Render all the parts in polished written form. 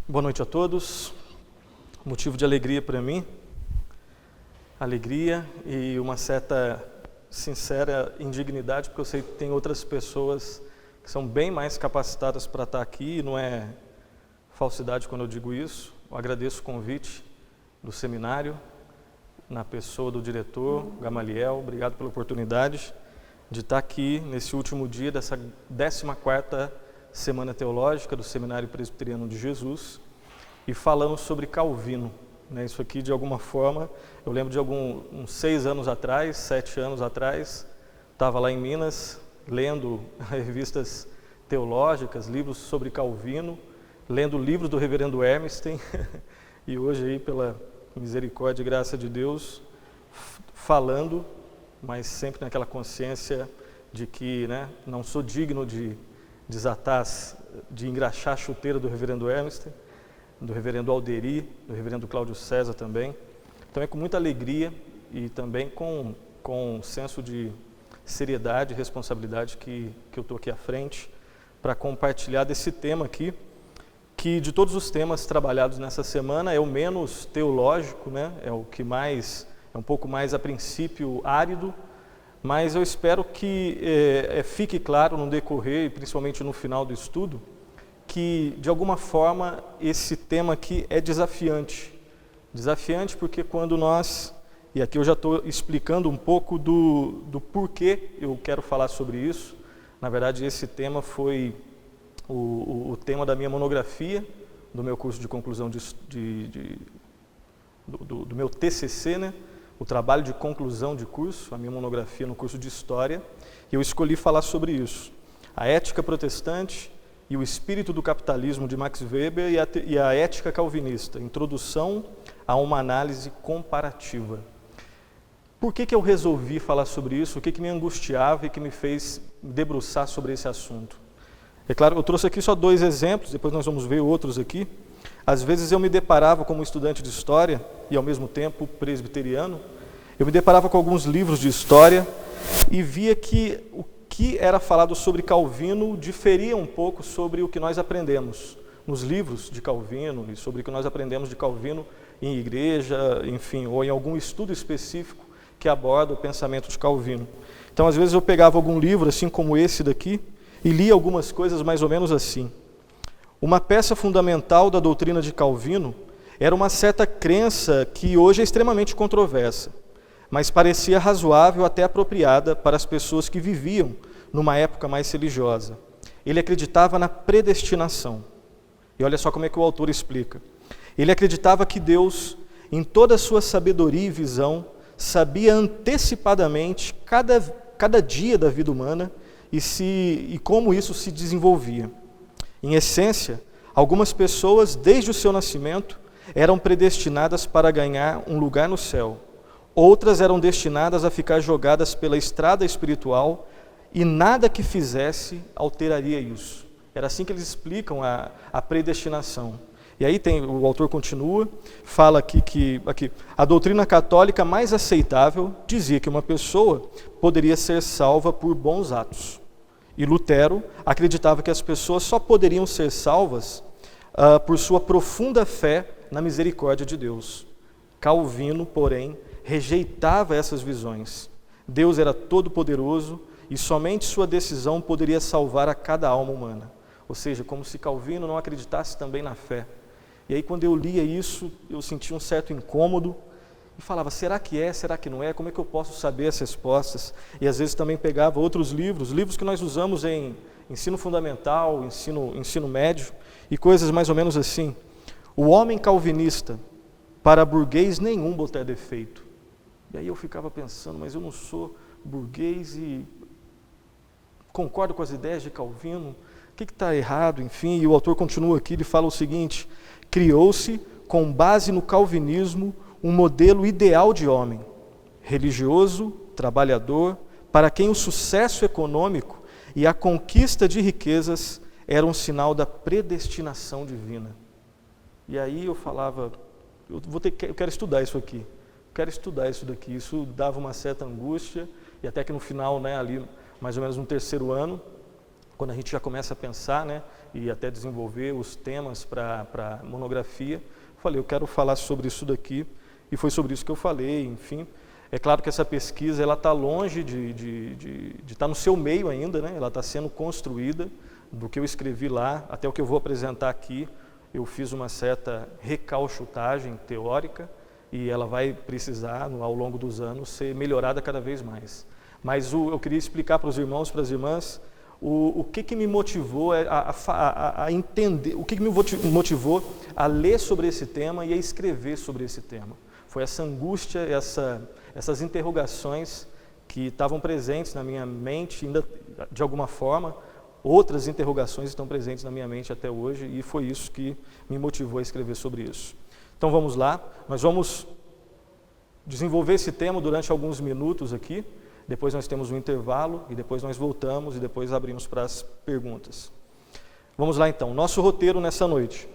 Boa noite a todos. Motivo de alegria para mim, alegria e uma certa sincera indignidade, porque eu sei que tem outras pessoas que são bem mais capacitadas para estar aqui, e não é falsidade quando eu digo isso. Eu agradeço o convite do seminário, na pessoa do diretor, Gamaliel, obrigado pela oportunidade de estar aqui nesse último dia dessa 14ª Semana Teológica do Seminário Presbiteriano de Jesus e falando sobre Calvino. Isso aqui, de alguma forma, eu lembro de uns 6 anos atrás, 7 anos atrás, estava lá em Minas, lendo revistas teológicas, livros sobre Calvino, lendo livros do reverendo Ermstein, e hoje aí, pela misericórdia e graça de Deus, falando, mas sempre naquela consciência de que não sou digno de desatar, de engraxar a chuteira do reverendo Ermstein, do reverendo Alderi, do reverendo Cláudio César também. Então é com muita alegria e também com um senso de seriedade e responsabilidade que eu estou aqui à frente para compartilhar desse tema aqui, que de todos os temas trabalhados nessa semana é o menos teológico, é o que mais, é um pouco mais a princípio árido, mas eu espero que fique claro no decorrer e principalmente no final do estudo, que de alguma forma esse tema aqui é desafiante. Desafiante porque quando nós, e aqui eu já estou explicando um pouco do porquê eu quero falar sobre isso. Na verdade, esse tema foi o tema da minha monografia, do meu curso de conclusão do meu TCC, o trabalho de conclusão de curso, a minha monografia no curso de História, e eu escolhi falar sobre isso. A ética protestante e o espírito do capitalismo de Max Weber e a ética calvinista, introdução a uma análise comparativa. Por que eu resolvi falar sobre isso? O que me angustiava e que me fez debruçar sobre esse assunto? É claro, eu trouxe aqui só 2 exemplos, depois nós vamos ver outros aqui. Às vezes eu me deparava como estudante de história e ao mesmo tempo presbiteriano, eu me deparava com alguns livros de história e via que o que era falado sobre Calvino diferia um pouco sobre o que nós aprendemos nos livros de Calvino e sobre o que nós aprendemos de Calvino em igreja, enfim, ou em algum estudo específico que aborda o pensamento de Calvino. Então, às vezes eu pegava algum livro, assim como esse daqui, e lia algumas coisas mais ou menos assim. Uma peça fundamental da doutrina de Calvino era uma certa crença que hoje é extremamente controversa, mas parecia razoável até apropriada para as pessoas que viviam numa época mais religiosa. Ele acreditava na predestinação. E olha só como é que o autor explica. Ele acreditava que Deus, em toda a sua sabedoria e visão, sabia antecipadamente cada dia da vida humana e como isso se desenvolvia. Em essência, algumas pessoas, desde o seu nascimento, eram predestinadas para ganhar um lugar no céu. Outras eram destinadas a ficar jogadas pela estrada espiritual e nada que fizesse alteraria isso. Era assim que eles explicam a predestinação. E aí o autor continua, fala aqui que a doutrina católica mais aceitável dizia que uma pessoa poderia ser salva por bons atos. E Lutero acreditava que as pessoas só poderiam ser salvas por sua profunda fé na misericórdia de Deus. Calvino, porém, rejeitava essas visões. Deus era todo-poderoso e somente sua decisão poderia salvar a cada alma humana. Ou seja, como se Calvino não acreditasse também na fé. E aí quando eu lia isso, eu sentia um certo incômodo e falava, será que é, será que não é? Como é que eu posso saber as respostas? E às vezes também pegava outros livros que nós usamos em ensino fundamental, ensino médio e coisas mais ou menos assim. O homem calvinista, para burguês nenhum botar defeito. E aí eu ficava pensando, mas eu não sou burguês e concordo com as ideias de Calvino, o que está errado, enfim. E o autor continua aqui, ele fala o seguinte, criou-se, com base no calvinismo, um modelo ideal de homem, religioso, trabalhador, para quem o sucesso econômico e a conquista de riquezas era um sinal da predestinação divina. E aí eu falava, eu quero estudar isso aqui. Quero estudar isso daqui. Isso dava uma certa angústia, e até que no final, ali mais ou menos no 3º ano, quando a gente já começa a pensar e até desenvolver os temas para a monografia, falei, eu quero falar sobre isso daqui, e foi sobre isso que eu falei, enfim. É claro que essa pesquisa ela está longe de estar no seu meio ainda, né? Ela está sendo construída, do que eu escrevi lá, até o que eu vou apresentar aqui, eu fiz uma certa recalchutagem teórica, e ela vai precisar, ao longo dos anos, ser melhorada cada vez mais. Mas eu queria explicar para os irmãos, para as irmãs, o que me motivou a entender, o que me motivou a ler sobre esse tema e a escrever sobre esse tema. Foi essa angústia, essas interrogações que estavam presentes na minha mente, ainda de alguma forma, outras interrogações estão presentes na minha mente até hoje, e foi isso que me motivou a escrever sobre isso. Então vamos lá, nós vamos desenvolver esse tema durante alguns minutos aqui, depois nós temos um intervalo, e depois nós voltamos, e depois abrimos para as perguntas. Vamos lá então, nosso roteiro nessa noite.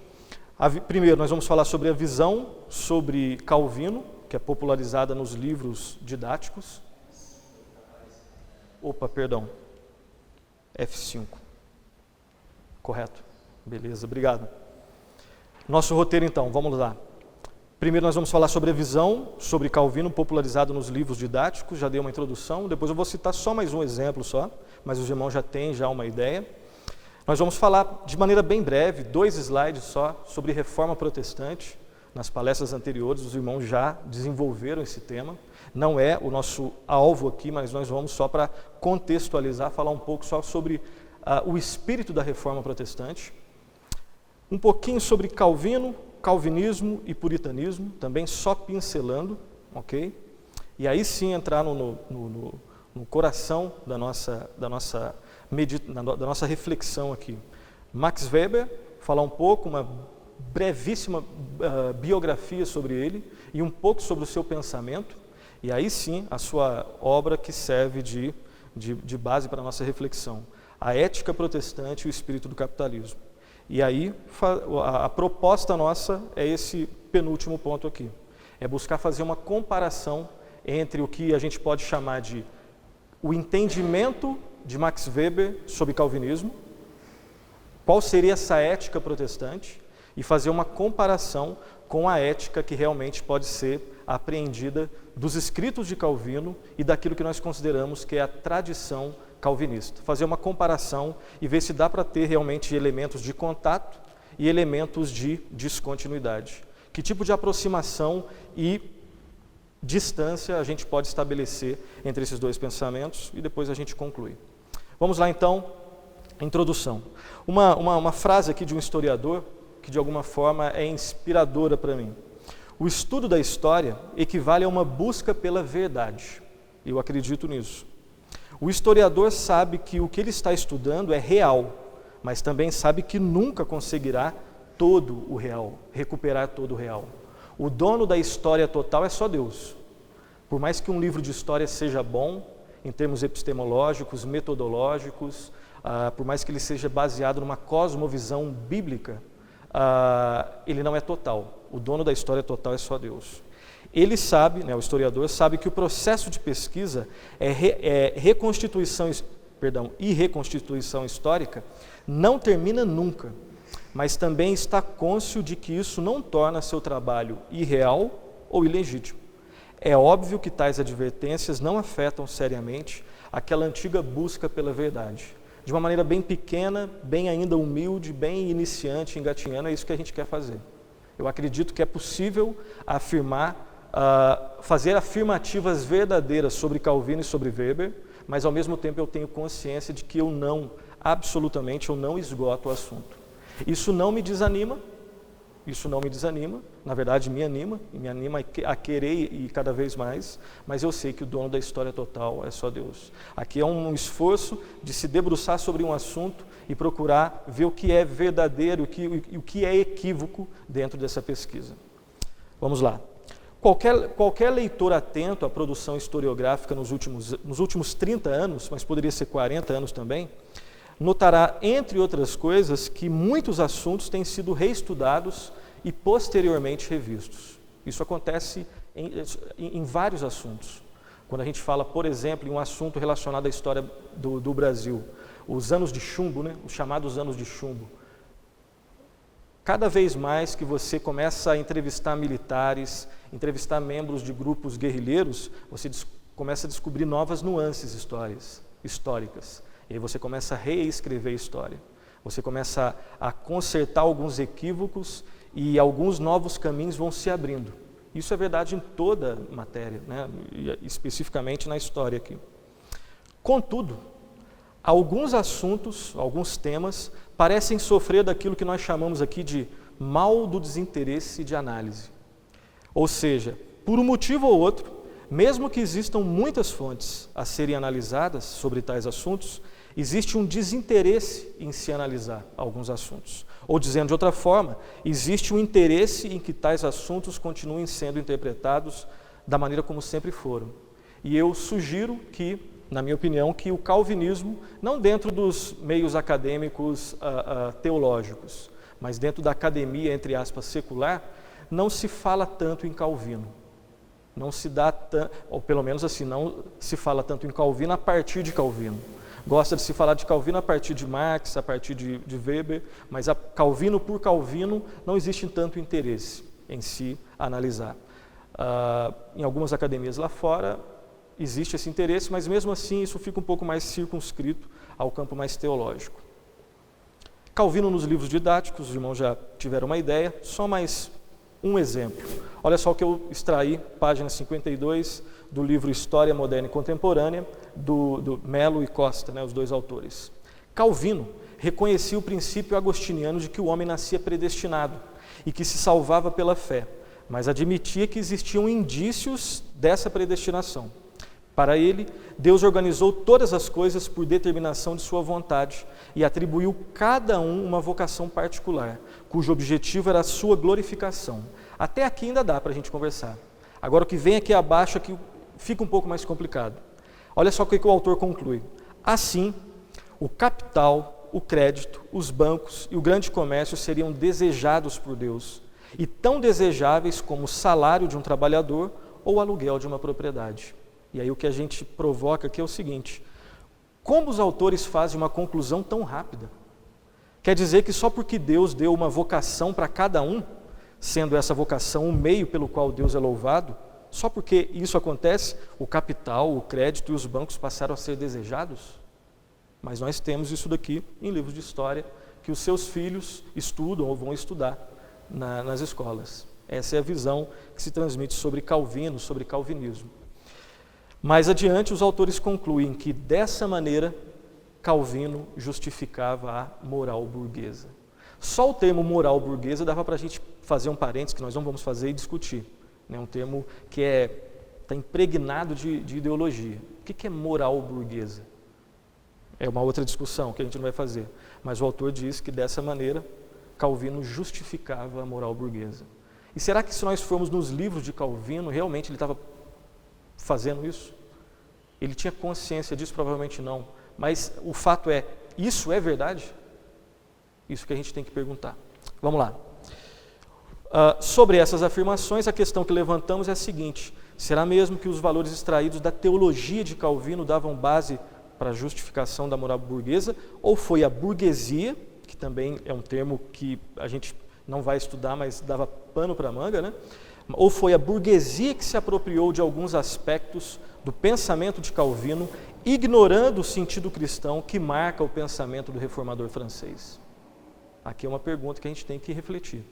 Primeiro nós vamos falar sobre a visão sobre Calvino, que é popularizada nos livros didáticos. F5. Correto. Beleza, obrigado. Nosso roteiro então, vamos lá. Primeiro nós vamos falar sobre a visão sobre Calvino, popularizado nos livros didáticos, já dei uma introdução, depois eu vou citar só mais um exemplo só, mas os irmãos já têm uma ideia. Nós vamos falar de maneira bem breve, 2 slides só, sobre reforma protestante. Nas palestras anteriores os irmãos já desenvolveram esse tema, não é o nosso alvo aqui, mas nós vamos só para contextualizar, falar um pouco só sobre o espírito da reforma protestante. Um pouquinho sobre Calvino, calvinismo e puritanismo, também só pincelando, ok? E aí sim entrar no coração da nossa reflexão aqui. Max Weber, falar um pouco, uma brevíssima biografia sobre ele e um pouco sobre o seu pensamento, e aí sim a sua obra que serve de base para a nossa reflexão. A ética protestante e o espírito do capitalismo. E aí, a proposta nossa é esse penúltimo ponto aqui. É buscar fazer uma comparação entre o que a gente pode chamar de o entendimento de Max Weber sobre calvinismo, qual seria essa ética protestante, e fazer uma comparação com a ética que realmente pode ser apreendida dos escritos de Calvino e daquilo que nós consideramos que é a tradição calvinista. Fazer uma comparação e ver se dá para ter realmente elementos de contato e elementos de descontinuidade. Que tipo de aproximação e distância a gente pode estabelecer entre esses dois pensamentos, e depois a gente conclui. Vamos lá então, introdução. Uma frase aqui de um historiador que de alguma forma é inspiradora para mim. O estudo da história equivale a uma busca pela verdade. Eu acredito nisso. O historiador sabe que o que ele está estudando é real, mas também sabe que nunca conseguirá todo o real, recuperar todo o real. O dono da história total é só Deus. Por mais que um livro de história seja bom, em termos epistemológicos, metodológicos, por mais que ele seja baseado numa cosmovisão bíblica, ele não é total. O dono da história total é só Deus. Ele sabe, o historiador sabe que o processo de pesquisa e reconstituição histórica não termina nunca, mas também está cônscio de que isso não torna seu trabalho irreal ou ilegítimo. É óbvio que tais advertências não afetam seriamente aquela antiga busca pela verdade. De uma maneira bem pequena, bem ainda humilde, bem iniciante, engatinhando, é isso que a gente quer fazer. Eu acredito que é possível fazer afirmativas verdadeiras sobre Calvino e sobre Weber, mas ao mesmo tempo eu tenho consciência de que eu não esgoto o assunto. Isso não me desanima, na verdade me anima a querer ir cada vez mais, mas eu sei que o dono da história total é só Deus. Aqui é um esforço de se debruçar sobre um assunto e procurar ver o que é verdadeiro e o que é equívoco dentro dessa pesquisa. Vamos lá. Qualquer leitor atento à produção historiográfica nos últimos 30 anos, mas poderia ser 40 anos também, notará, entre outras coisas, que muitos assuntos têm sido reestudados e posteriormente revistos. Isso acontece em vários assuntos. Quando a gente fala, por exemplo, em um assunto relacionado à história do Brasil, os anos de chumbo, os chamados anos de chumbo. cada vez mais que você começa a entrevistar militares, entrevistar membros de grupos guerrilheiros, você começa a descobrir novas nuances históricas. E aí você começa a reescrever a história. Você começa a consertar alguns equívocos e alguns novos caminhos vão se abrindo. Isso é verdade em toda matéria, né? E especificamente na história aqui. Contudo, alguns assuntos, alguns temas, parecem sofrer daquilo que nós chamamos aqui de mal do desinteresse de análise. Ou seja, por um motivo ou outro, mesmo que existam muitas fontes a serem analisadas sobre tais assuntos, existe um desinteresse em se analisar alguns assuntos. Ou dizendo de outra forma, existe um interesse em que tais assuntos continuem sendo interpretados da maneira como sempre foram. E eu sugiro que, na minha opinião, que o calvinismo, não dentro dos meios acadêmicos teológicos, mas dentro da academia, entre aspas, secular, não se fala tanto em Calvino. Não se dá, ou pelo menos assim, não se fala tanto em Calvino a partir de Calvino. Gosta de se falar de Calvino a partir de Marx, a partir de Weber, mas a Calvino por Calvino não existe tanto interesse em se analisar. Em algumas academias lá fora existe esse interesse, mas mesmo assim isso fica um pouco mais circunscrito ao campo mais teológico. Calvino nos livros didáticos, os irmãos já tiveram uma ideia, só mais um exemplo. Olha só o que eu extraí, página 52, do livro História Moderna e Contemporânea, do Melo e Costa, né, os dois autores. Calvino reconhecia o princípio agostiniano de que o homem nascia predestinado e que se salvava pela fé, mas admitia que existiam indícios dessa predestinação. Para ele, Deus organizou todas as coisas por determinação de sua vontade e atribuiu cada um uma vocação particular, cujo objetivo era a sua glorificação. Até aqui ainda dá para a gente conversar. Agora o que vem aqui abaixo é que fica um pouco mais complicado. Olha só o que o autor conclui. Assim, o capital, o crédito, os bancos e o grande comércio seriam desejados por Deus, e tão desejáveis como o salário de um trabalhador ou o aluguel de uma propriedade. E aí o que a gente provoca aqui é o seguinte: como os autores fazem uma conclusão tão rápida? Quer dizer que só porque Deus deu uma vocação para cada um, sendo essa vocação o meio pelo qual Deus é louvado, só porque isso acontece, o capital, o crédito e os bancos passaram a ser desejados? Mas nós temos isso daqui em livros de história que os seus filhos estudam ou vão estudar nas escolas. Essa é a visão que se transmite sobre Calvino, sobre calvinismo. Mais adiante, os autores concluem que, dessa maneira, Calvino justificava a moral burguesa. Só o termo moral burguesa dava para a gente fazer um parênteses, que nós não vamos fazer e discutir. É um termo que está impregnado de ideologia. O que é moral burguesa? É uma outra discussão que a gente não vai fazer. Mas o autor diz que, dessa maneira, Calvino justificava a moral burguesa. E será que, se nós formos nos livros de Calvino, realmente ele estava fazendo isso? Ele tinha consciência disso? Provavelmente não. Mas o fato é, isso é verdade? Isso que a gente tem que perguntar. Vamos lá. Sobre essas afirmações, a questão que levantamos é a seguinte: será mesmo que os valores extraídos da teologia de Calvino davam base para a justificação da moral burguesa? Ou foi a burguesia, que também é um termo que a gente não vai estudar, mas dava pano para a manga, né? Ou foi a burguesia que se apropriou de alguns aspectos do pensamento de Calvino, ignorando o sentido cristão que marca o pensamento do reformador francês? Aqui é uma pergunta que a gente tem que refletir.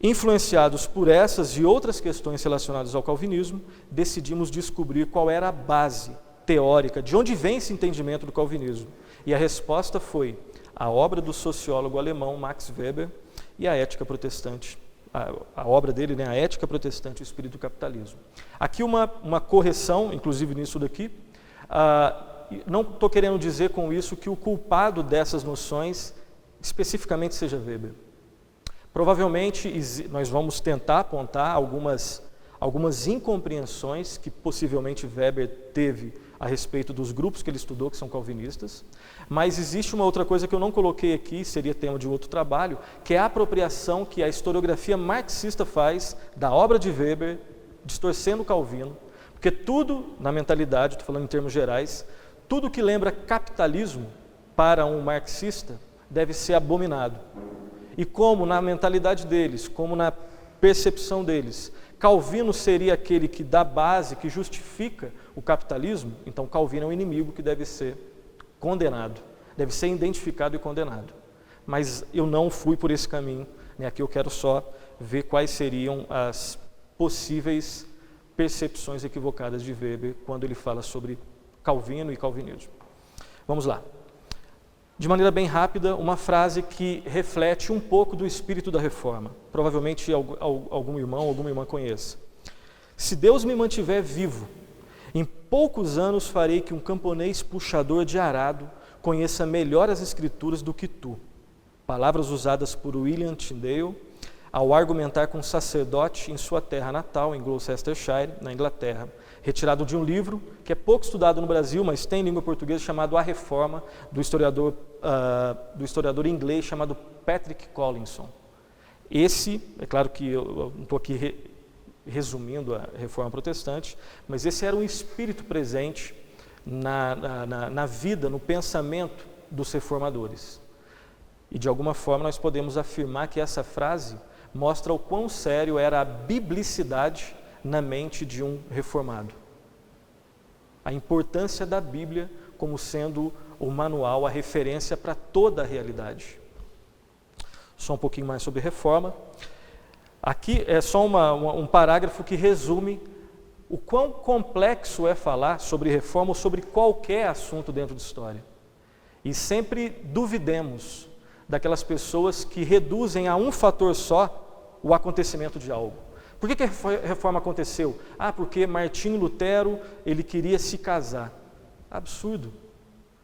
Influenciados por essas e outras questões relacionadas ao calvinismo, decidimos descobrir qual era a base teórica, de onde vem esse entendimento do calvinismo. E a resposta foi a obra do sociólogo alemão Max Weber e a Ética Protestante. A obra dele, né, A Ética Protestante e o Espírito do Capitalismo. Aqui uma correção, inclusive nisso daqui. Não estou querendo dizer com isso que o culpado dessas noções especificamente seja Weber. Provavelmente nós vamos tentar apontar algumas incompreensões que possivelmente Weber teve a respeito dos grupos que ele estudou, que são calvinistas, mas existe uma outra coisa que eu não coloquei aqui, seria tema de outro trabalho, que é a apropriação que a historiografia marxista faz da obra de Weber, distorcendo Calvino, porque tudo, na mentalidade, estou falando em termos gerais, tudo que lembra capitalismo para um marxista deve ser abominado. e como na mentalidade deles, como na percepção deles, Calvino seria aquele que dá base, que justifica o capitalismo, então Calvino é um inimigo que deve ser condenado, deve ser identificado e condenado. Mas eu não fui por esse caminho, né? Aqui eu quero só ver quais seriam as possíveis percepções equivocadas de Weber quando ele fala sobre Calvino e calvinismo. Vamos lá. De maneira bem rápida, uma frase que reflete um pouco do espírito da reforma. Provavelmente algum irmão, alguma irmã conheça. Se Deus me mantiver vivo, em poucos anos farei que um camponês puxador de arado conheça melhor as Escrituras do que tu. Palavras usadas por William Tyndale ao argumentar com um sacerdote em sua terra natal, em Gloucestershire, na Inglaterra, retirado de um livro que é pouco estudado no Brasil, mas tem em língua portuguesa, chamado A Reforma, do historiador inglês chamado Patrick Collinson. Esse, é claro que eu não estou aqui resumindo a Reforma Protestante, mas esse era um espírito presente na vida, no pensamento dos reformadores. E de alguma forma nós podemos afirmar que essa frase mostra o quão sério era a biblicidade na mente de um reformado. A importância da Bíblia como sendo o manual, a referência para toda a realidade. Só um pouquinho mais sobre reforma. Aqui é só um parágrafo que resume o quão complexo é falar sobre reforma ou sobre qualquer assunto dentro de história. E sempre duvidemos daquelas pessoas que reduzem a um fator só o acontecimento de algo. Por que a reforma aconteceu? Porque Martinho Lutero, ele queria se casar. Absurdo.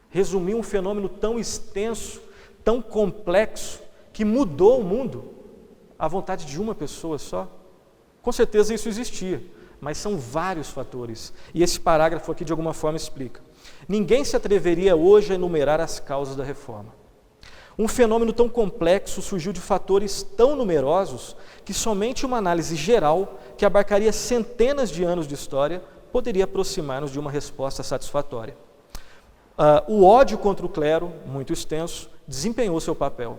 Resumir um fenômeno tão extenso, tão complexo, que mudou o mundo à vontade de uma pessoa só. Com certeza isso existia, mas são vários fatores. E esse parágrafo aqui de alguma forma explica. Ninguém se atreveria hoje a enumerar as causas da reforma. Um fenômeno tão complexo surgiu de fatores tão numerosos que somente uma análise geral, que abarcaria centenas de anos de história, poderia aproximar-nos de uma resposta satisfatória. O ódio contra o clero, muito extenso, desempenhou seu papel.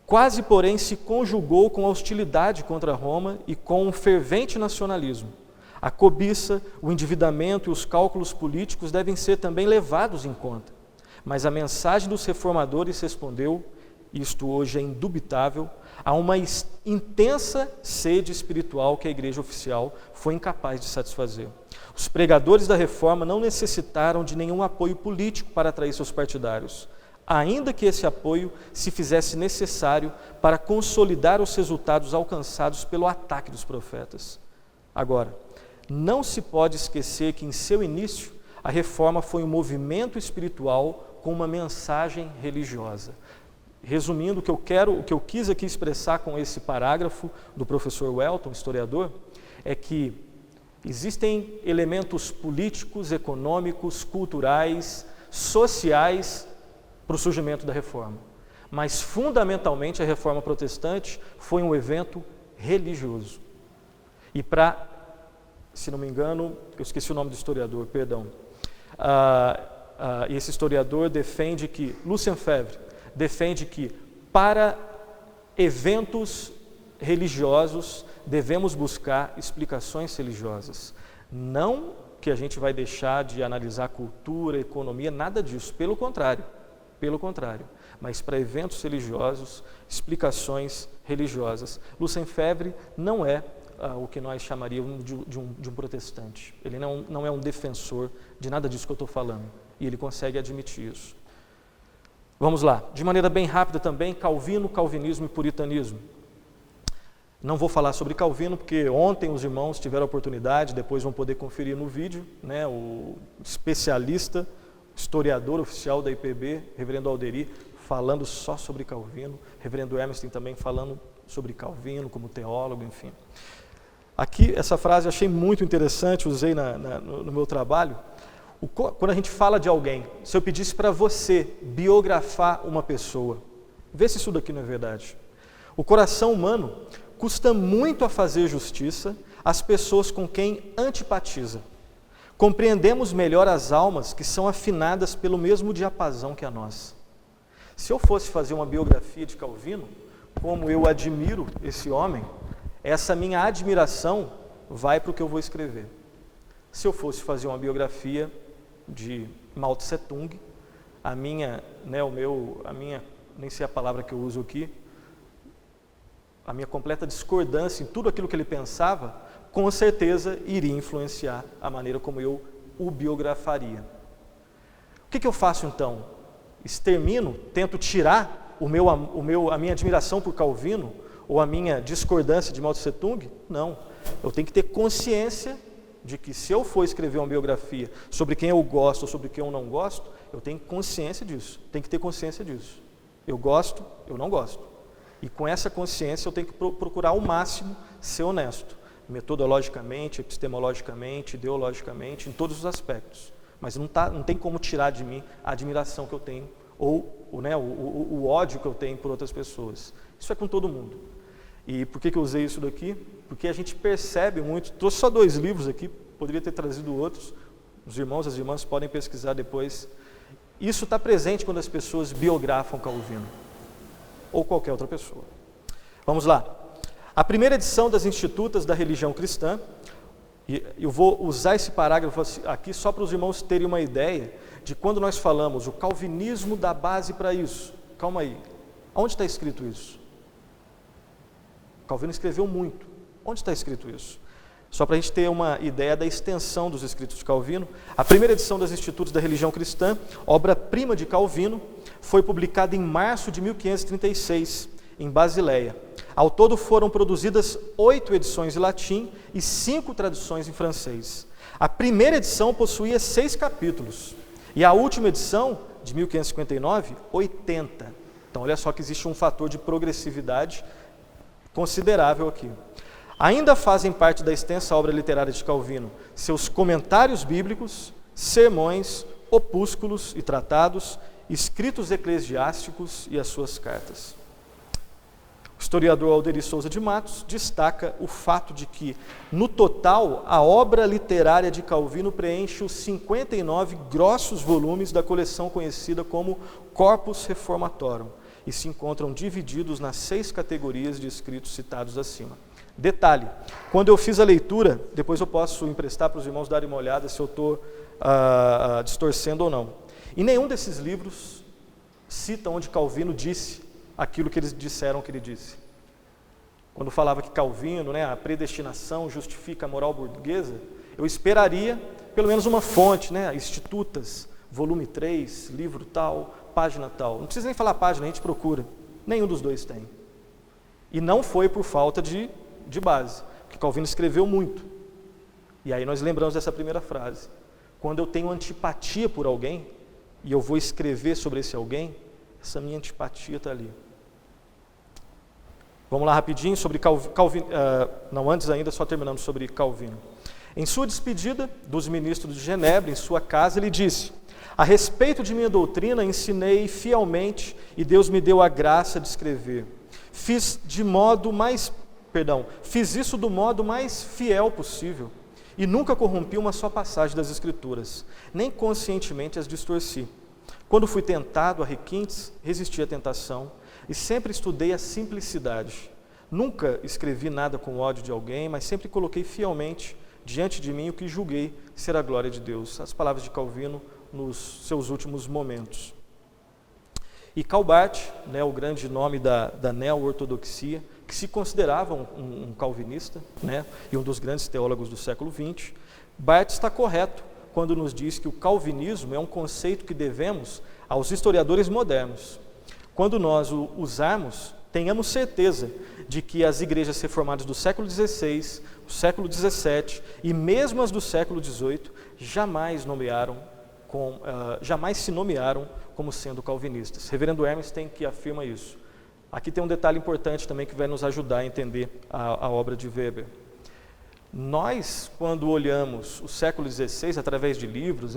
Quase, porém, se conjugou com a hostilidade contra Roma e com um fervente nacionalismo. A cobiça, o endividamento e os cálculos políticos devem ser também levados em conta. Mas a mensagem dos reformadores respondeu, isto hoje é indubitável, a uma intensa sede espiritual que a igreja oficial foi incapaz de satisfazer. Os pregadores da reforma não necessitaram de nenhum apoio político para atrair seus partidários, ainda que esse apoio se fizesse necessário para consolidar os resultados alcançados pelo ataque dos profetas. Agora, não se pode esquecer que em seu início a reforma foi um movimento espiritual com uma mensagem religiosa. Resumindo, o que eu quis aqui expressar com esse parágrafo do professor Welton, historiador, é que existem elementos políticos, econômicos, culturais, sociais para o surgimento da reforma. Mas, fundamentalmente, a reforma protestante foi um evento religioso. E se não me engano, eu esqueci o nome do historiador, perdão. Esse historiador defende que, Lucien Febvre, defende que para eventos religiosos devemos buscar explicações religiosas. Não que a gente vai deixar de analisar cultura, economia, nada disso, pelo contrário. Mas para eventos religiosos, explicações religiosas. Lucien Febvre não é o que nós chamaríamos de um protestante. Ele não é um defensor de nada disso que eu estou falando. E ele consegue admitir isso. Vamos lá. De maneira bem rápida também, Calvino, calvinismo e puritanismo. Não vou falar sobre Calvino, porque ontem os irmãos tiveram a oportunidade, depois vão poder conferir no vídeo, né, o especialista, historiador oficial da IPB, reverendo Alderi, falando só sobre Calvino, reverendo Emerson também falando sobre Calvino como teólogo, enfim. Aqui, essa frase eu achei muito interessante, usei no meu trabalho. Quando a gente fala de alguém, se eu pedisse para você biografar uma pessoa, vê se isso daqui não é verdade. O coração humano custa muito a fazer justiça às pessoas com quem antipatiza. Compreendemos melhor as almas que são afinadas pelo mesmo diapasão que a nossa. Se eu fosse fazer uma biografia de Calvino, como eu admiro esse homem, essa minha admiração vai para o que eu vou escrever. Se eu fosse fazer uma biografia de Mao Tse Tung, nem sei a palavra que eu uso aqui, a minha completa discordância em tudo aquilo que ele pensava, com certeza iria influenciar a maneira como eu o biografaria. O que eu faço então? Extermino, tento tirar a minha admiração por Calvino, ou a minha discordância de Mao Tse Tung? Não. Eu tenho que ter consciência de que se eu for escrever uma biografia sobre quem eu gosto ou sobre quem eu não gosto, eu tenho consciência disso, tenho que ter consciência disso. Eu gosto, eu não gosto. E com essa consciência eu tenho que procurar ao máximo ser honesto, metodologicamente, epistemologicamente, ideologicamente, em todos os aspectos. Mas não tem como tirar de mim a admiração que eu tenho ou o ódio que eu tenho por outras pessoas. Isso é com todo mundo. E por que eu usei isso daqui? Porque a gente percebe muito, trouxe só 2 livros aqui, poderia ter trazido outros, os irmãos, as irmãs podem pesquisar depois. Isso está presente quando as pessoas biografam Calvino, ou qualquer outra pessoa. Vamos lá. A primeira edição das Institutas da Religião Cristã, e eu vou usar esse parágrafo aqui só para os irmãos terem uma ideia de quando nós falamos o calvinismo dá base para isso. Calma aí, onde está escrito isso? Calvino escreveu muito. Onde está escrito isso? Só para a gente ter uma ideia da extensão dos escritos de Calvino, a primeira edição das Institutos da Religião Cristã, obra-prima de Calvino, foi publicada em março de 1536, em Basileia. Ao todo foram produzidas 8 edições em latim e 5 traduções em francês. A primeira edição possuía 6 capítulos e a última edição, de 1559, 80. Então, olha só que existe um fator de progressividade considerável aqui. Ainda fazem parte da extensa obra literária de Calvino seus comentários bíblicos, sermões, opúsculos e tratados, escritos eclesiásticos e as suas cartas. O historiador Alderi Souza de Matos destaca o fato de que, no total, a obra literária de Calvino preenche os 59 grossos volumes da coleção conhecida como Corpus Reformatorum e se encontram divididos nas 6 categorias de escritos citados acima. Detalhe, quando eu fiz a leitura, depois eu posso emprestar para os irmãos darem uma olhada se eu estou distorcendo ou não. Em nenhum desses livros cita onde Calvino disse aquilo que eles disseram que ele disse. Quando falava que Calvino, a predestinação justifica a moral burguesa, eu esperaria pelo menos uma fonte, Institutas, volume 3, livro tal, página tal. Não precisa nem falar página, a gente procura. Nenhum dos dois tem. E não foi por falta de base, porque Calvino escreveu muito. E aí nós lembramos dessa primeira frase. Quando eu tenho antipatia por alguém, e eu vou escrever sobre esse alguém, essa minha antipatia está ali. Vamos lá rapidinho sobre Calvino. Antes ainda, só terminando sobre Calvino. Em sua despedida dos ministros de Genebra, em sua casa, ele disse: a respeito de minha doutrina, ensinei fielmente e Deus me deu a graça de escrever. Fiz isso do modo mais fiel possível e nunca corrompi uma só passagem das Escrituras, nem conscientemente as distorci. Quando fui tentado a requintes, resisti à tentação e sempre estudei a simplicidade. Nunca escrevi nada com ódio de alguém, mas sempre coloquei fielmente diante de mim o que julguei ser a glória de Deus. As palavras de Calvino nos seus últimos momentos. E Calbart, o grande nome da neo-ortodoxia, que se considerava um calvinista, e um dos grandes teólogos do século XX, Barth está correto quando nos diz que o calvinismo é um conceito que devemos aos historiadores modernos. Quando nós o usarmos, tenhamos certeza de que as igrejas reformadas do século XVI, do século XVII e mesmo as do século XVIII jamais se nomearam como sendo calvinistas. Reverendo Hermes tem que afirma isso. Aqui tem um detalhe importante também que vai nos ajudar a entender a obra de Weber. Nós, quando olhamos o século XVI através de livros,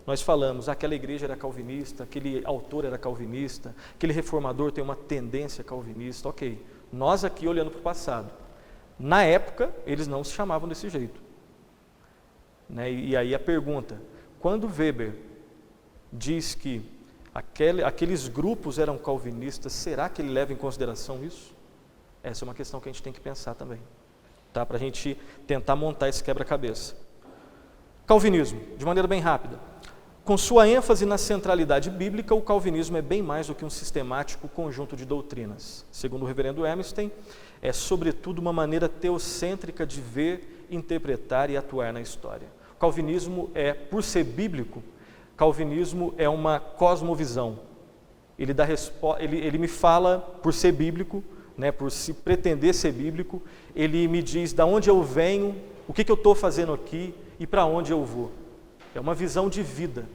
nós falamos, aquela igreja era calvinista, aquele autor era calvinista, aquele reformador tem uma tendência calvinista, ok. Nós aqui olhando para o passado. Na época, eles não se chamavam desse jeito. E aí a pergunta, quando Weber diz que aqueles grupos eram calvinistas, será que ele leva em consideração isso? Essa é uma questão que a gente tem que pensar também, tá? Para a gente tentar montar esse quebra-cabeça. Calvinismo, de maneira bem rápida. Com sua ênfase na centralidade bíblica, o calvinismo é bem mais do que um sistemático conjunto de doutrinas. Segundo o reverendo Emerson, é sobretudo uma maneira teocêntrica de ver, interpretar e atuar na história. O calvinismo é, por ser bíblico, calvinismo é uma cosmovisão. Ele me fala, por ser bíblico, né, por se pretender ser bíblico, ele me diz de onde eu venho, o que eu estou fazendo aqui e para onde eu vou. É uma visão de vida,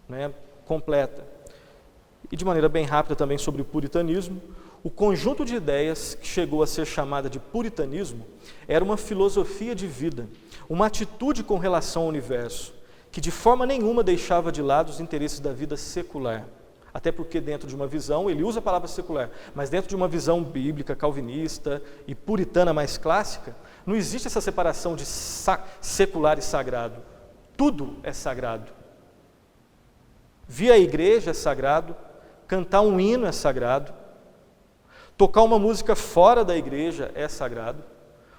né, completa. E de maneira bem rápida também sobre o puritanismo, o conjunto de ideias que chegou a ser chamada de puritanismo era uma filosofia de vida, uma atitude com relação ao universo, que de forma nenhuma deixava de lado os interesses da vida secular. Até porque dentro de uma visão, ele usa a palavra secular, mas dentro de uma visão bíblica, calvinista e puritana mais clássica, não existe essa separação de secular e sagrado. Tudo é sagrado. Vir à igreja é sagrado, cantar um hino é sagrado, tocar uma música fora da igreja é sagrado,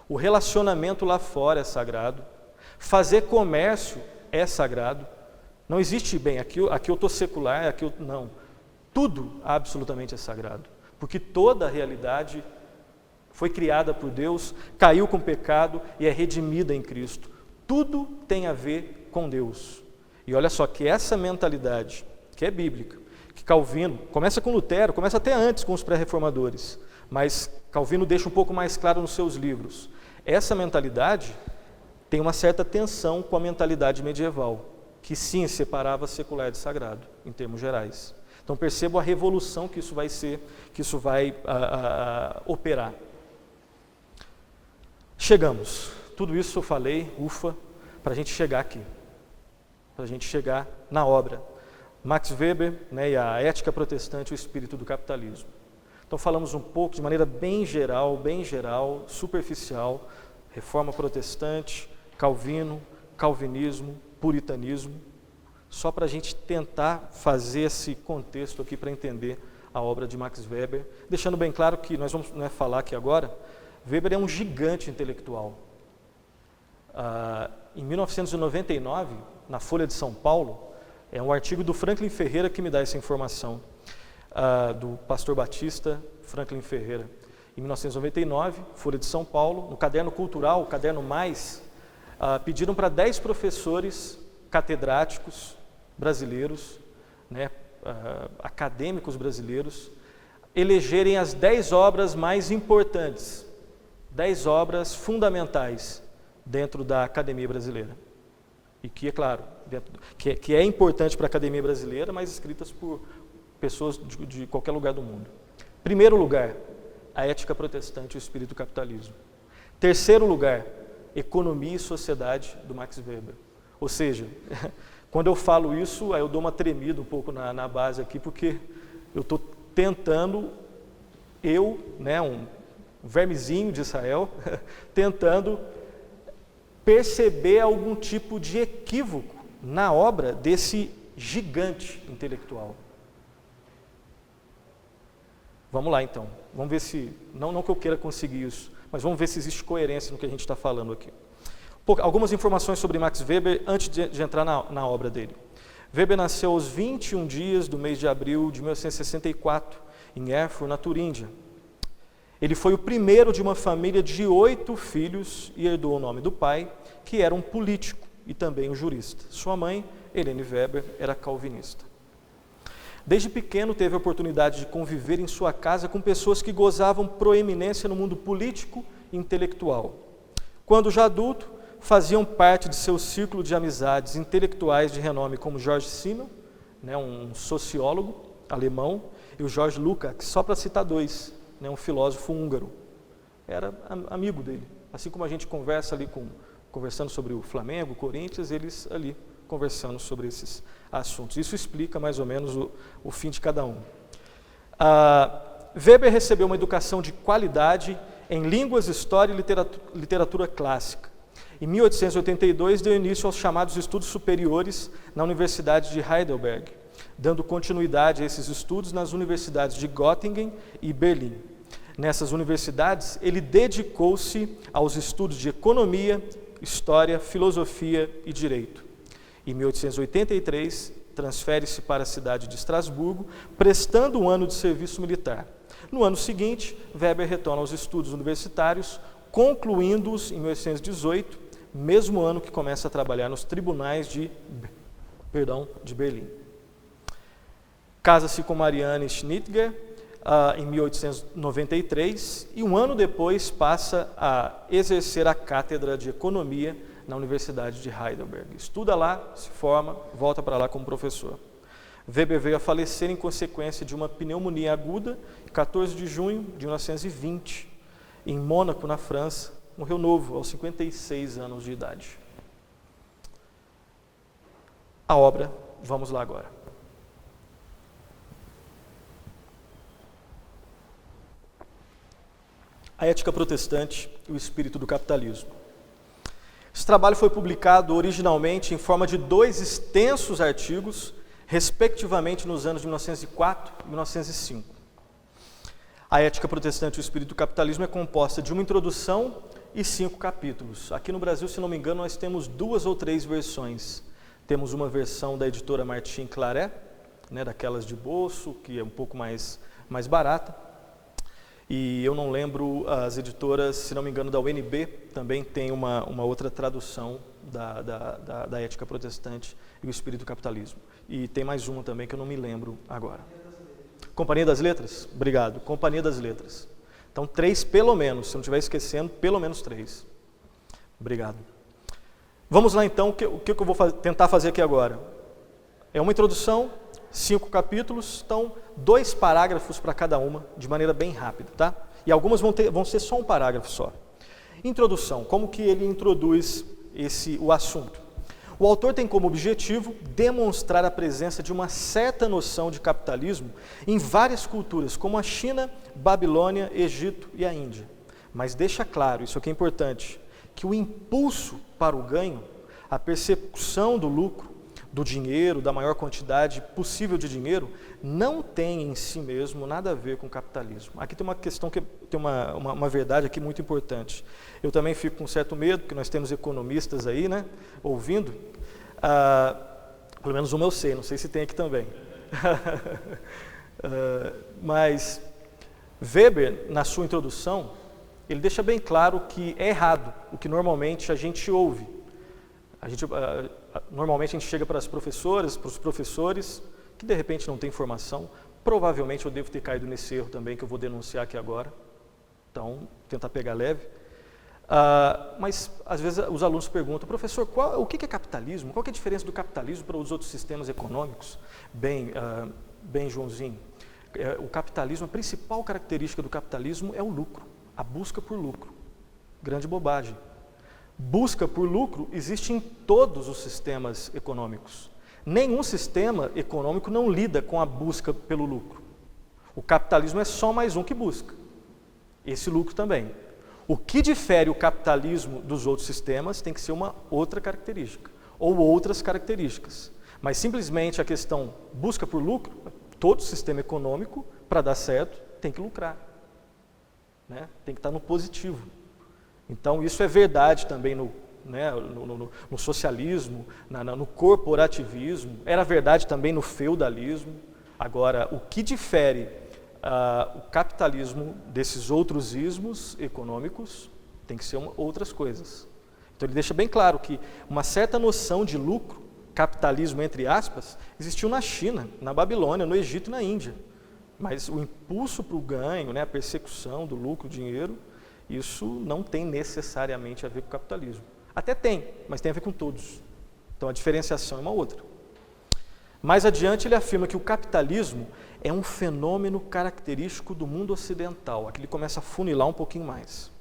o relacionamento lá fora é sagrado, fazer comércio é sagrado. Não existe, bem, aqui eu estou secular, não. Tudo absolutamente é sagrado, porque toda a realidade foi criada por Deus, caiu com o pecado e é redimida em Cristo. Tudo tem a ver com Deus. E olha só que essa mentalidade, que é bíblica, que Calvino, começa com Lutero, começa até antes com os pré-reformadores, mas Calvino deixa um pouco mais claro nos seus livros. Essa mentalidade tem uma certa tensão com a mentalidade medieval, que sim separava secular de sagrado, em termos gerais. Então percebo a revolução que isso vai operar. Chegamos, tudo isso eu falei, para a gente chegar aqui, para a gente chegar na obra. Max Weber, né, e a ética protestante e o espírito do capitalismo. Então falamos um pouco, de maneira bem geral, superficial, reforma protestante, Calvino, calvinismo, puritanismo, só para a gente tentar fazer esse contexto aqui para entender a obra de Max Weber, deixando bem claro que nós vamos falar aqui agora, Weber é um gigante intelectual. Em 1999, na Folha de São Paulo, é um artigo do Franklin Ferreira que me dá essa informação, do pastor batista Franklin Ferreira. Em 1999, Folha de São Paulo, no caderno cultural, o caderno Mais, pediram para 10 professores catedráticos brasileiros, né, acadêmicos brasileiros, elegerem as 10 obras mais importantes, 10 obras fundamentais dentro da academia brasileira. E que, é claro, que é importante para a academia brasileira, mas escritas por pessoas de qualquer lugar do mundo. Primeiro lugar, a ética protestante e o espírito do capitalismo. Terceiro lugar, economia e sociedade, do Max Weber. Ou seja, quando eu falo isso, aí eu dou uma tremida um pouco na base aqui, porque eu estou tentando, né, um vermezinho de Israel, tentando perceber algum tipo de equívoco na obra desse gigante intelectual. Vamos lá então, vamos ver se, não que eu queira conseguir isso, mas vamos ver se existe coerência no que a gente está falando aqui. Algumas informações sobre Max Weber antes de entrar na obra dele. Weber nasceu aos 21 dias do mês de abril de 1964, em Erfurt, na Turíndia. Ele foi o primeiro de uma família de 8 filhos e herdou o nome do pai, que era um político e também um jurista. Sua mãe, Helene Weber, era calvinista. Desde pequeno teve a oportunidade de conviver em sua casa com pessoas que gozavam proeminência no mundo político e intelectual. Quando já adulto, faziam parte de seu círculo de amizades intelectuais de renome como George Simmel, né, um sociólogo alemão, e o George Lukács, só para citar 2, né, um filósofo húngaro. Era amigo dele. Assim como a gente conversa ali conversando sobre o Flamengo, o Corinthians, eles ali conversando sobre esses assuntos. Isso explica mais ou menos o fim de cada um. Weber recebeu uma educação de qualidade em línguas, história e literatura clássica. Em 1882, deu início aos chamados estudos superiores na Universidade de Heidelberg, dando continuidade a esses estudos nas universidades de Göttingen e Berlim. nessas universidades, ele dedicou-se aos estudos de economia, história, filosofia e direito. Em 1883, transfere-se para a cidade de Estrasburgo, prestando um ano de serviço militar. No ano seguinte, Weber retorna aos estudos universitários, concluindo-os em 1818, mesmo ano que começa a trabalhar nos tribunais de Berlim. Casa-se com Marianne Schnitger em 1893 e um ano depois passa a exercer a cátedra de economia na Universidade de Heidelberg. Estuda lá, se forma, volta para lá como professor. Weber veio a falecer em consequência de uma pneumonia aguda, em 14 de junho de 1920, em Mônaco, na França. Morreu novo, aos 56 anos de idade. A obra, vamos lá agora. A Ética Protestante e o Espírito do Capitalismo. Esse trabalho foi publicado originalmente em forma de 2 extensos artigos, respectivamente nos anos de 1904 e 1905. A Ética Protestante e o Espírito do Capitalismo é composta de uma introdução e 5 capítulos. Aqui no Brasil, se não me engano, nós temos 2 ou 3 versões. Temos uma versão da editora Martin Claret, daquelas de bolso, que é um pouco mais barata. E eu não lembro, as editoras, se não me engano, da UNB, também tem uma outra tradução da Ética Protestante e o Espírito do Capitalismo. E tem mais uma também que eu não me lembro agora. Companhia das Letras? Obrigado. Companhia das Letras. Então, 3 pelo menos, se não estiver esquecendo, pelo menos 3. Obrigado. Vamos lá então, o que eu vou tentar fazer aqui agora? É uma introdução, 5 capítulos, então 2 parágrafos para cada uma, de maneira bem rápida, tá? E algumas vão ser só um parágrafo só. Introdução, como que ele introduz o assunto? O autor tem como objetivo demonstrar a presença de uma certa noção de capitalismo em várias culturas, como a China, Babilônia, Egito e a Índia. Mas deixa claro, isso aqui é importante, que o impulso para o ganho, a persecução do lucro, do dinheiro, da maior quantidade possível de dinheiro, não tem em si mesmo nada a ver com o capitalismo. Aqui tem uma questão, tem uma verdade aqui muito importante. Eu também fico com certo medo, porque nós temos economistas aí, ouvindo. Pelo menos uma eu sei, não sei se tem aqui também. Mas Weber, na sua introdução, ele deixa bem claro que é errado o que normalmente a gente ouve. Normalmente a gente chega para as professoras, para os professores, que de repente não tem formação. Provavelmente eu devo ter caído nesse erro também, que eu vou denunciar aqui agora. Então, tentar pegar leve. Mas, às vezes, os alunos perguntam, professor, o que é capitalismo? Qual que é a diferença do capitalismo para os outros sistemas econômicos? Bem, Joãozinho, o capitalismo, a principal característica do capitalismo é o lucro, a busca por lucro. Grande bobagem. Busca por lucro existe em todos os sistemas econômicos. Nenhum sistema econômico não lida com a busca pelo lucro. O capitalismo é só mais um que busca. Esse lucro também. O que difere o capitalismo dos outros sistemas tem que ser uma outra característica, ou outras características. Mas simplesmente a questão busca por lucro, todo sistema econômico, para dar certo, tem que lucrar. Tem que estar no positivo. Então, isso é verdade também no socialismo, no corporativismo, era verdade também no feudalismo. Agora, o que difere o capitalismo desses outros ismos econômicos tem que ser outras coisas. Então, ele deixa bem claro que uma certa noção de lucro, capitalismo entre aspas, existiu na China, na Babilônia, no Egito e na Índia. Mas o impulso para o ganho, a persecução do lucro, do dinheiro, isso não tem necessariamente a ver com o capitalismo. Até tem, mas tem a ver com todos. Então a diferenciação é uma outra. Mais adiante ele afirma que o capitalismo é um fenômeno característico do mundo ocidental. Aqui ele começa a funilar um pouquinho mais.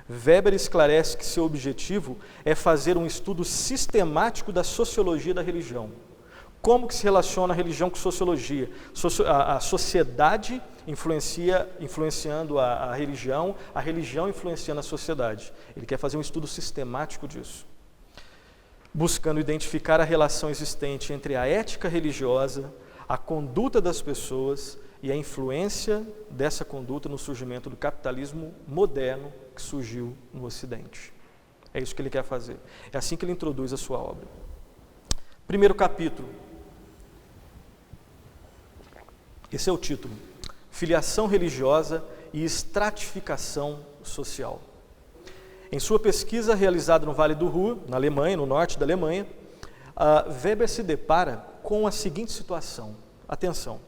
Weber esclarece que seu objetivo é fazer um estudo sistemático da sociologia da religião. Como que se relaciona a religião com sociologia? A sociedade influenciando a religião influenciando a sociedade. Ele quer fazer um estudo sistemático disso, buscando identificar a relação existente entre a ética religiosa, a conduta das pessoas e a influência dessa conduta no surgimento do capitalismo moderno que surgiu no Ocidente. É isso que ele quer fazer. É assim que ele introduz a sua obra. Primeiro capítulo. Esse é o título. Filiação religiosa e estratificação social. Em sua pesquisa realizada no Vale do Ruhr, na Alemanha, no norte da Alemanha, Weber se depara com a seguinte situação. Atenção.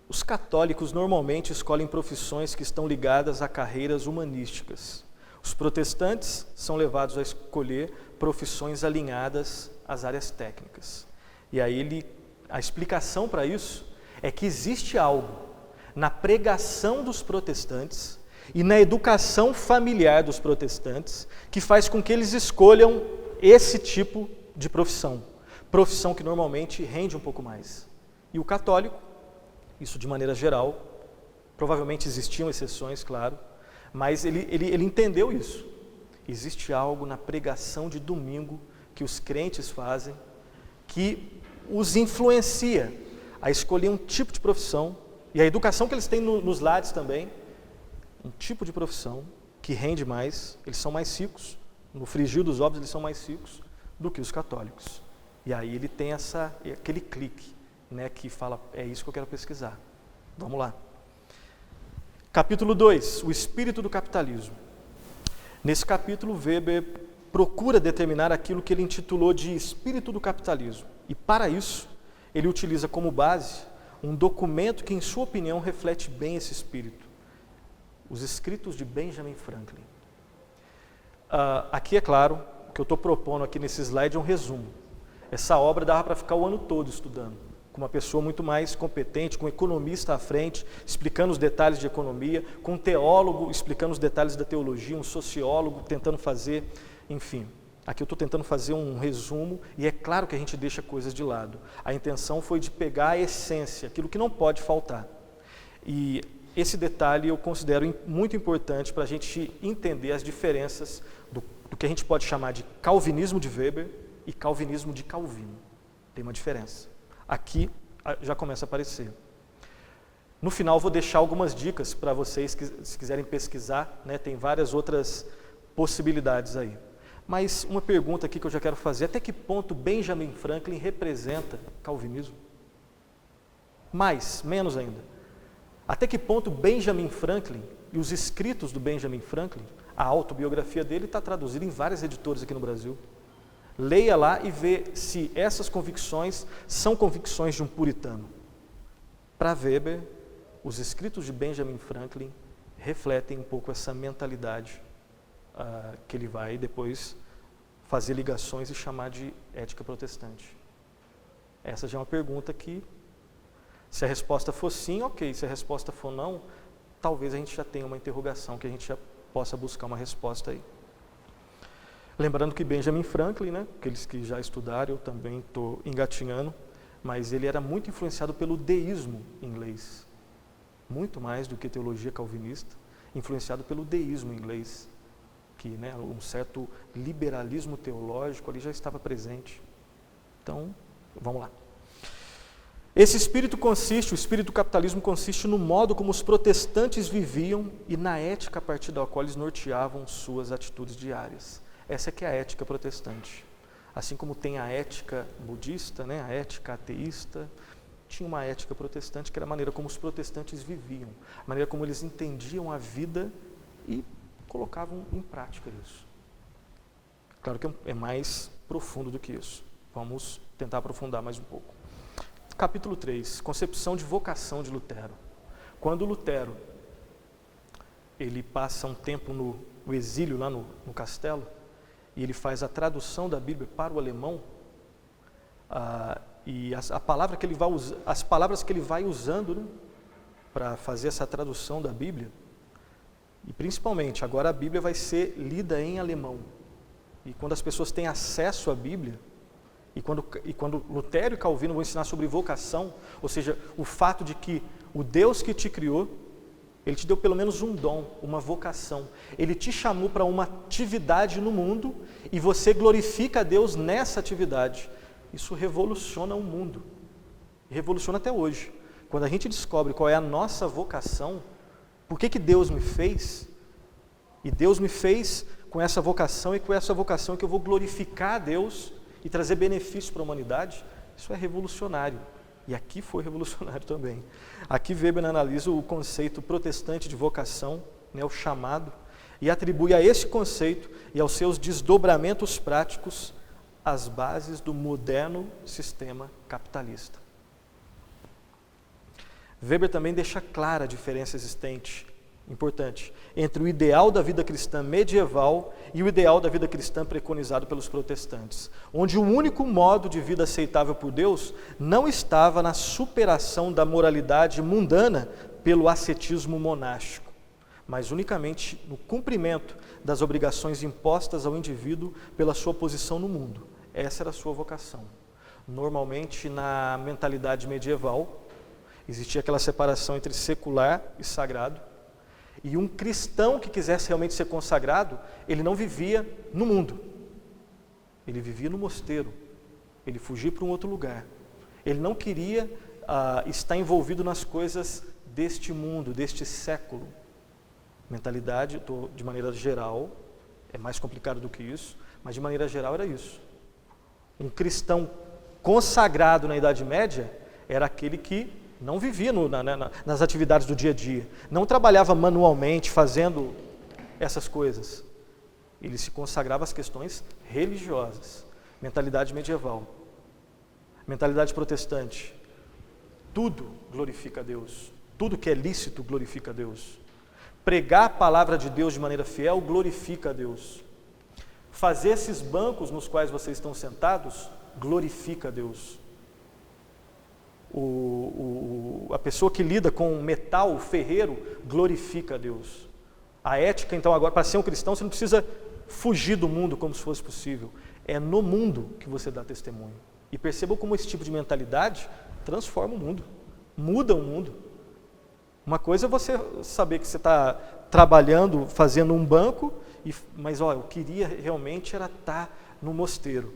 Os católicos normalmente escolhem profissões que estão ligadas a carreiras humanísticas. Os protestantes são levados a escolher profissões alinhadas às áreas técnicas. E aí a explicação para isso é que existe algo na pregação dos protestantes e na educação familiar dos protestantes que faz com que eles escolham esse tipo de profissão que normalmente rende um pouco mais. E o católico, isso de maneira geral, provavelmente existiam exceções, claro, mas ele entendeu isso. Existe algo na pregação de domingo que os crentes fazem que os influencia a escolher um tipo de profissão, e a educação que eles têm nos lares também, um tipo de profissão que rende mais, eles são mais ricos, no frigir dos ovos eles são mais ricos do que os católicos. E aí ele tem aquele clique, né, que fala, é isso que eu quero pesquisar. Vamos lá. Capítulo 2, o espírito do capitalismo. Nesse capítulo, Weber procura determinar aquilo que ele intitulou de espírito do capitalismo. E para isso, ele utiliza como base um documento que, em sua opinião, reflete bem esse espírito. Os escritos de Benjamin Franklin. Aqui, é claro, o que eu estou propondo aqui nesse slide é um resumo. Essa obra dava para ficar o ano todo estudando, com uma pessoa muito mais competente, com um economista à frente, explicando os detalhes de economia, com um teólogo explicando os detalhes da teologia, um sociólogo tentando fazer, enfim. Aqui eu estou tentando fazer um resumo, e é claro que a gente deixa coisas de lado. A intenção foi de pegar a essência, aquilo que não pode faltar. E esse detalhe eu considero muito importante para a gente entender as diferenças do que a gente pode chamar de calvinismo de Weber e calvinismo de Calvino. Tem uma diferença. Aqui já começa a aparecer. No final vou deixar algumas dicas para vocês que se quiserem pesquisar, né, tem várias outras possibilidades aí. Mas uma pergunta aqui que eu já quero fazer, até que ponto Benjamin Franklin representa calvinismo? Menos ainda. Até que ponto Benjamin Franklin e os escritos do Benjamin Franklin, a autobiografia dele está traduzida em várias editoras aqui no Brasil. Leia lá e vê se essas convicções são convicções de um puritano. Para Weber, os escritos de Benjamin Franklin refletem um pouco essa mentalidade que ele vai depois fazer ligações e chamar de ética protestante. Essa já é uma pergunta que, se a resposta for sim, ok. Se a resposta for não, talvez a gente já tenha uma interrogação que a gente já possa buscar uma resposta aí. Lembrando que Benjamin Franklin, né, aqueles que já estudaram, eu também estou engatinhando, mas ele era muito influenciado pelo deísmo inglês, muito mais do que teologia calvinista, influenciado pelo deísmo inglês, que, né, um certo liberalismo teológico ali já estava presente. Então, vamos lá. Esse espírito o espírito do capitalismo consiste no modo como os protestantes viviam e na ética a partir da qual eles norteavam suas atitudes diárias. Essa que é a ética protestante. Assim como tem a ética budista, né, a ética ateísta, tinha uma ética protestante que era a maneira como os protestantes viviam, a maneira como eles entendiam a vida e colocavam em prática isso. Claro que é mais profundo do que isso. Vamos tentar aprofundar mais um pouco. Capítulo 3, concepção de vocação de Lutero. Quando Lutero ele passa um tempo no exílio lá no castelo, e ele faz a tradução da Bíblia para o alemão, e as palavras que ele vai usando, né, para fazer essa tradução da Bíblia, e principalmente, agora a Bíblia vai ser lida em alemão. E quando as pessoas têm acesso à Bíblia, e quando Lutero e Calvino vão ensinar sobre vocação, ou seja, o fato de que o Deus que te criou, Ele te deu pelo menos um dom, uma vocação. Ele te chamou para uma atividade no mundo e você glorifica a Deus nessa atividade. Isso revoluciona o mundo. Revoluciona até hoje. quando a gente descobre qual é a nossa vocação, por que Deus me fez, e Deus me fez com essa vocação, e com essa vocação que eu vou glorificar a Deus e trazer benefícios para a humanidade, isso é revolucionário. E aqui foi revolucionário também. Aqui Weber analisa o conceito protestante de vocação, né, o chamado, e atribui a esse conceito e aos seus desdobramentos práticos as bases do moderno sistema capitalista. Weber também deixa clara a diferença existente, importante, entre o ideal da vida cristã medieval e o ideal da vida cristã preconizado pelos protestantes, onde o único modo de vida aceitável por Deus não estava na superação da moralidade mundana pelo ascetismo monástico, mas unicamente no cumprimento das obrigações impostas ao indivíduo pela sua posição no mundo. Essa era a sua vocação. Normalmente, na mentalidade medieval, existia aquela separação entre secular e sagrado, e um cristão que quisesse realmente ser consagrado, ele não vivia no mundo, ele vivia no mosteiro, ele fugia para um outro lugar. Ele não queria estar envolvido nas coisas deste mundo, deste século. Mentalidade, de maneira geral, é mais complicado do que isso, mas de maneira geral era isso. Um cristão consagrado na Idade Média era aquele que não vivia nas atividades do dia a dia, não trabalhava manualmente fazendo essas coisas. Ele se consagrava às questões religiosas. Mentalidade medieval. Mentalidade protestante. Tudo glorifica a Deus. Tudo que é lícito glorifica a Deus. Pregar a palavra de Deus de maneira fiel glorifica a Deus. Fazer esses bancos nos quais vocês estão sentados glorifica a Deus. A pessoa que lida com metal, o ferreiro, glorifica a Deus. A ética, então, agora, para ser um cristão, você não precisa fugir do mundo como se fosse possível. É no mundo que você dá testemunho. E percebam como esse tipo de mentalidade transforma o mundo, muda o mundo. Uma coisa é você saber que você está trabalhando, fazendo um banco, mas eu queria realmente era estar no mosteiro.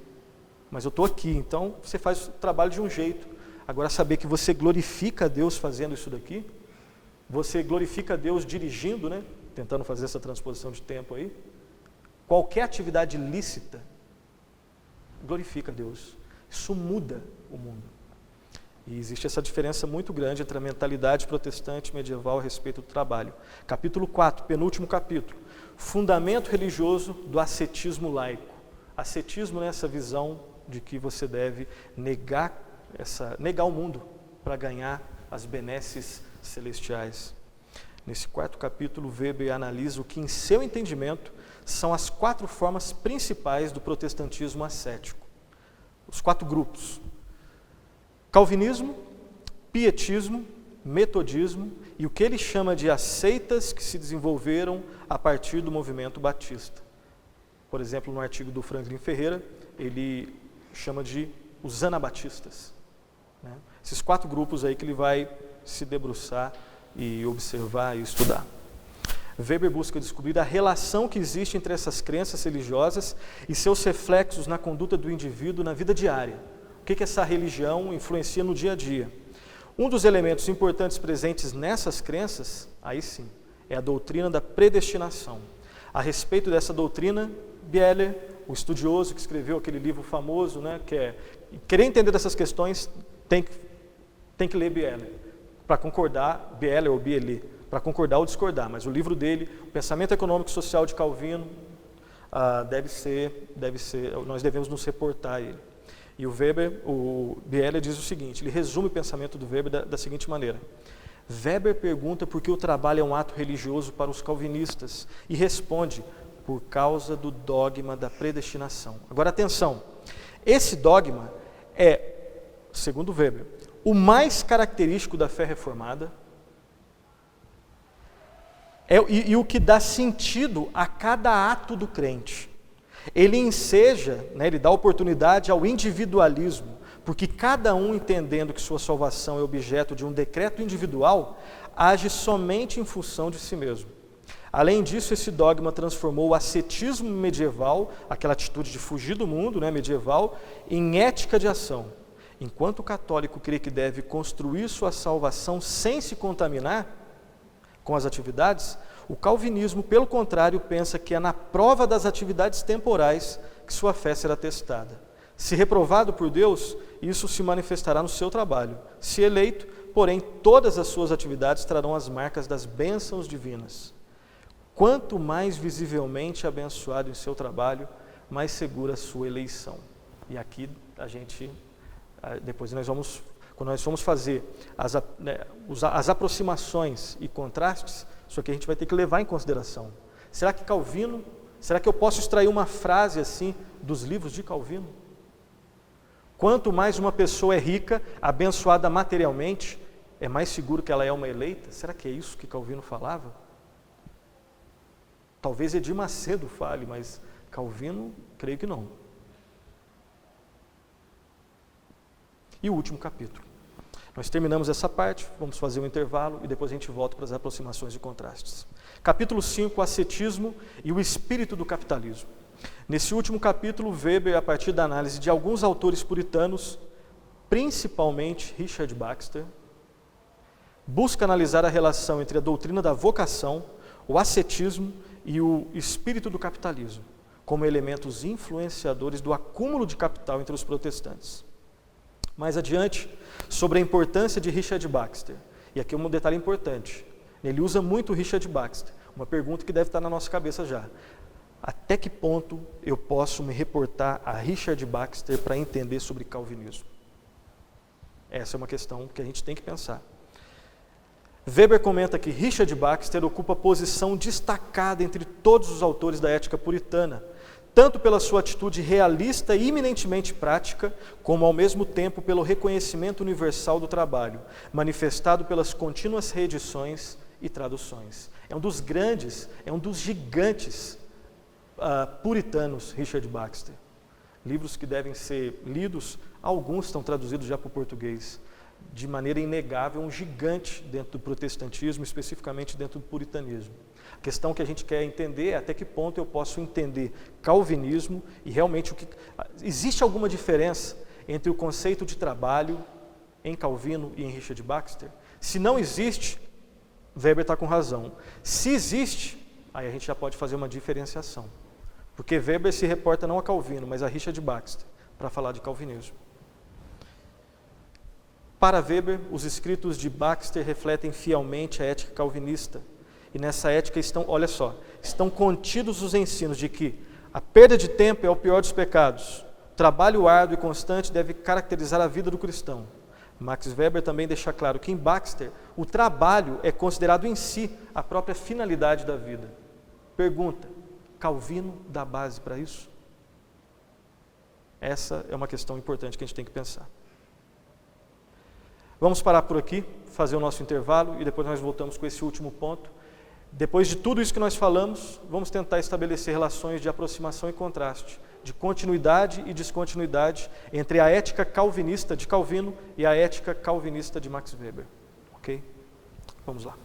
Mas eu estou aqui, então você faz o trabalho de um jeito. Agora, saber que você glorifica a Deus fazendo isso daqui, você glorifica a Deus dirigindo, né? Tentando fazer essa transposição de tempo aí. Qualquer atividade lícita glorifica a Deus. Isso muda o mundo. E existe essa diferença muito grande entre a mentalidade protestante medieval a respeito do trabalho. Capítulo 4, penúltimo capítulo. Fundamento religioso do ascetismo laico. Ascetismo é essa visão de que você deve negar o mundo para ganhar as benesses celestiais. Nesse quarto capítulo, Weber analisa o que, em seu entendimento, são as 4 formas principais do protestantismo ascético. Os 4 grupos: calvinismo, pietismo, metodismo e o que ele chama de as seitas que se desenvolveram a partir do movimento batista. Por exemplo, no artigo do Franklin Ferreira, ele chama de os anabatistas. Esses 4 grupos aí que ele vai se debruçar e observar e estudar. Weber busca descobrir a relação que existe entre essas crenças religiosas e seus reflexos na conduta do indivíduo na vida diária. O que essa religião influencia no dia a dia? Um dos elementos importantes presentes nessas crenças, aí sim, é a doutrina da predestinação. A respeito dessa doutrina, Bieler, o estudioso que escreveu aquele livro famoso, né, que é querer entender dessas questões, tem que ler Bieler, para concordar, Bieler ou Bieli, para concordar ou discordar, mas o livro dele, O Pensamento Econômico e Social de Calvino, nós devemos nos reportar a ele. E o Bieler diz o seguinte, ele resume o pensamento do Weber da seguinte maneira: Weber pergunta por que o trabalho é um ato religioso para os calvinistas e responde, por causa do dogma da predestinação. Agora atenção, esse dogma é, segundo Weber, o mais característico da fé reformada e o que dá sentido a cada ato do crente. Ele enseja, ele dá oportunidade ao individualismo, porque cada um, entendendo que sua salvação é objeto de um decreto individual, age somente em função de si mesmo. Além disso, esse dogma transformou o ascetismo medieval, aquela atitude de fugir do mundo medieval, em ética de ação. enquanto o católico crê que deve construir sua salvação sem se contaminar com as atividades, o calvinismo, pelo contrário, pensa que é na prova das atividades temporais que sua fé será testada. Se reprovado por Deus, isso se manifestará no seu trabalho. Se eleito, porém, todas as suas atividades trarão as marcas das bênçãos divinas. Quanto mais visivelmente abençoado em seu trabalho, mais segura a sua eleição. E aqui a gente, depois quando nós formos fazer as aproximações e contrastes, isso aqui a gente vai ter que levar em consideração. Será que eu posso extrair uma frase assim dos livros de Calvino? Quanto mais uma pessoa é rica, abençoada materialmente, é mais seguro que ela é uma eleita? Será que é isso que Calvino falava? Talvez Edir Macedo fale, mas Calvino, creio que não. E o último capítulo. Nós terminamos essa parte, vamos fazer um intervalo e depois a gente volta para as aproximações e contrastes. Capítulo 5, o ascetismo e o espírito do capitalismo. Nesse último capítulo, Weber, a partir da análise de alguns autores puritanos, principalmente Richard Baxter, busca analisar a relação entre a doutrina da vocação, o ascetismo e o espírito do capitalismo, como elementos influenciadores do acúmulo de capital entre os protestantes. Mais adiante, sobre a importância de Richard Baxter. E aqui um detalhe importante. Ele usa muito o Richard Baxter. Uma pergunta que deve estar na nossa cabeça já. Até que ponto eu posso me reportar a Richard Baxter para entender sobre calvinismo? Essa é uma questão que a gente tem que pensar. Weber comenta que Richard Baxter ocupa posição destacada entre todos os autores da ética puritana, tanto pela sua atitude realista e eminentemente prática, como ao mesmo tempo pelo reconhecimento universal do trabalho, manifestado pelas contínuas reedições e traduções. É um dos grandes, é um dos gigantes puritanos, Richard Baxter. Livros que devem ser lidos, alguns estão traduzidos já para o português. De maneira inegável, um gigante dentro do protestantismo, especificamente dentro do puritanismo. A questão que a gente quer entender é até que ponto eu posso entender calvinismo e realmente existe alguma diferença entre o conceito de trabalho em Calvino e em Richard Baxter? Se não existe, Weber está com razão. Se existe, aí a gente já pode fazer uma diferenciação. Porque Weber se reporta não a Calvino, mas a Richard Baxter, para falar de calvinismo. Para Weber, os escritos de Baxter refletem fielmente a ética calvinista. E nessa ética estão contidos os ensinos de que a perda de tempo é o pior dos pecados. O trabalho árduo e constante deve caracterizar a vida do cristão. Max Weber também deixa claro que em Baxter, o trabalho é considerado em si a própria finalidade da vida. Pergunta, Calvino dá base para isso? Essa é uma questão importante que a gente tem que pensar. Vamos parar por aqui, fazer o nosso intervalo e depois nós voltamos com esse último ponto. Depois de tudo isso que nós falamos, vamos tentar estabelecer relações de aproximação e contraste, de continuidade e descontinuidade entre a ética calvinista de Calvino e a ética calvinista de Max Weber. Ok? Vamos lá.